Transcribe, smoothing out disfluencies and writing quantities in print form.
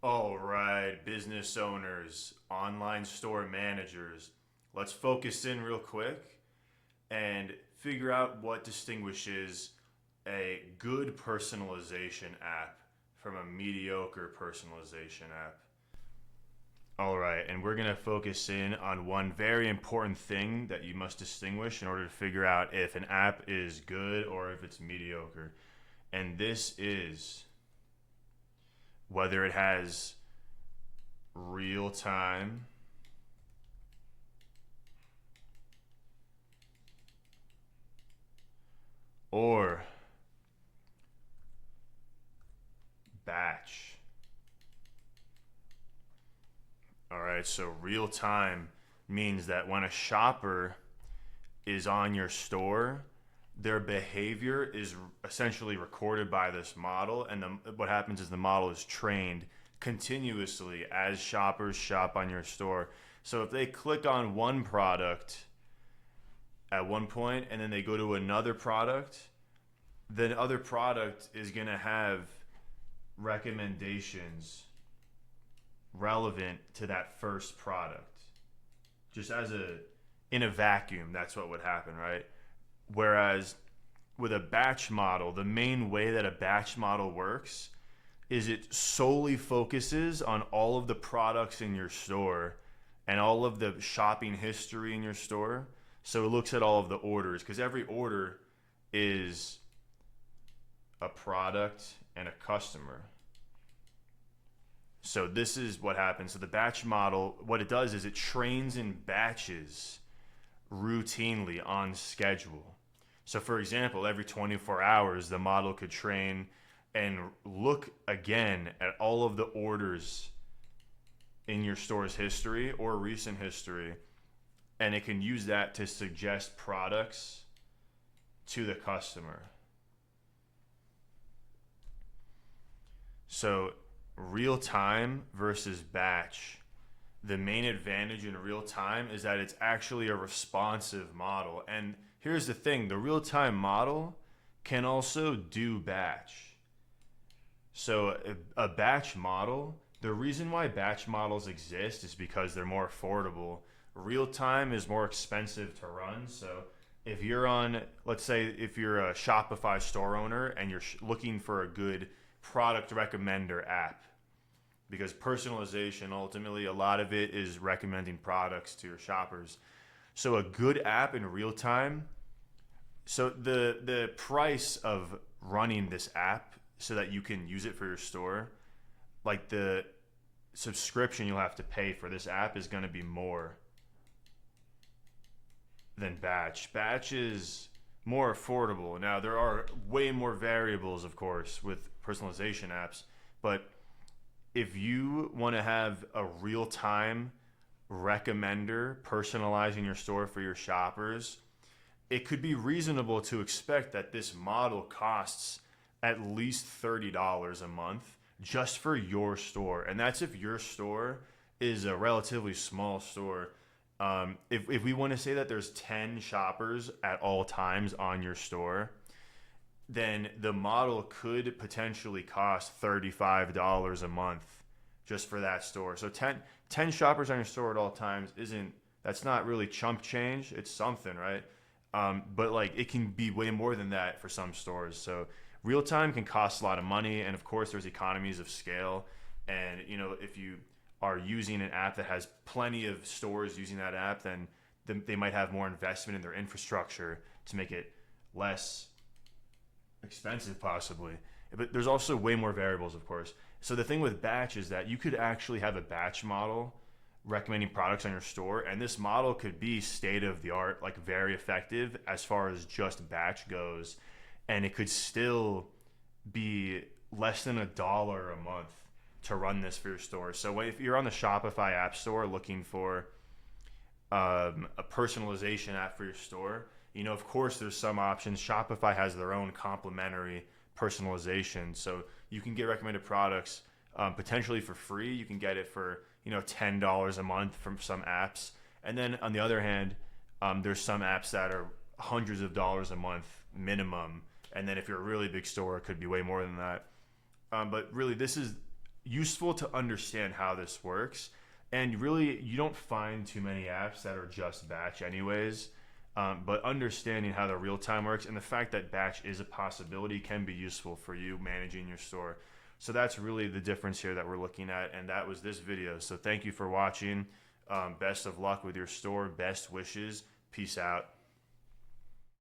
All right, business owners, online store managers, let's focus in real quick and figure out what distinguishes a good personalization app from a mediocre personalization app. All right, and we're going to focus in on one very important thing that you must distinguish in order to figure out if an app is good or if it's mediocre. And this is whether it has real time or batch. All right, so real time means that when a shopper is on your store, their behavior is essentially recorded by this model, and what happens is the model is trained continuously as shoppers shop on your store. So if they click on one product at one point and then they go to another product, then other product is going to have recommendations relevant to that first product. Just as a in a vacuum, that's what would happen, right? Whereas with a batch model, the main way that a batch model works is it solely focuses on all of the products in your store and all of the shopping history in your store. So it looks at all of the orders because every order is a product and a customer. So this is what happens. So the batch model, what it does is it trains in batches routinely on schedule. So for example, every 24 hours, the model could train and look again at all of the orders in your store's history or recent history, and it can use that to suggest products to the customer. So real time versus batch. The main advantage in real time is that it's actually a responsive model. And here's the thing, the real time model can also do batch. So a batch model, the reason why batch models exist is because they're more affordable. Real time is more expensive to run. So if you're on, let's say if you're a Shopify store owner and you're looking for a good product recommender app, because personalization, ultimately, a lot of it is recommending products to your shoppers. So a good app in real time, so the price of running this app so that you can use it for your store, like the subscription you'll have to pay for this app is going to be more than batch. Batch is more affordable. Now, there are way more variables, of course, with personalization apps, but if you want to have a real-time recommender personalizing your store for your shoppers, it could be reasonable to expect that this model costs at least $30 a month just for your store. And that's if your store is a relatively small store. If we want to say that there's 10 shoppers at all times on your store, then the model could potentially cost $35 a month just for that store. So 10 shoppers on your store at all times that's not really chump change. It's something, right? But like it can be way more than that for some stores. So real time can cost a lot of money. And of course there's economies of scale. And if you are using an app that has plenty of stores using that app, then they might have more investment in their infrastructure to make it less expensive possibly. But there's also way more variables, of course. So the thing with batch is that you could actually have a batch model recommending products on your store, and this model could be state of the art, like very effective as far as just batch goes, and it could still be less than $1 a month to run this for your store. So if you're on the Shopify app store looking for a personalization app for your store, of course there's some options. Shopify has their own complementary personalization, so you can get recommended products potentially for free. You can get it for $10 a month from some apps, and then on the other hand, there's some apps that are hundreds of dollars a month minimum, and then if you're a really big store, it could be way more than that. But really, this is useful to understand how this works. And really, you don't find too many apps that are just batch, anyways. But understanding how the real time works and the fact that batch is a possibility can be useful for you managing your store. So that's really the difference here that we're looking at. And that was this video. So thank you for watching. Best of luck with your store. Best wishes. Peace out.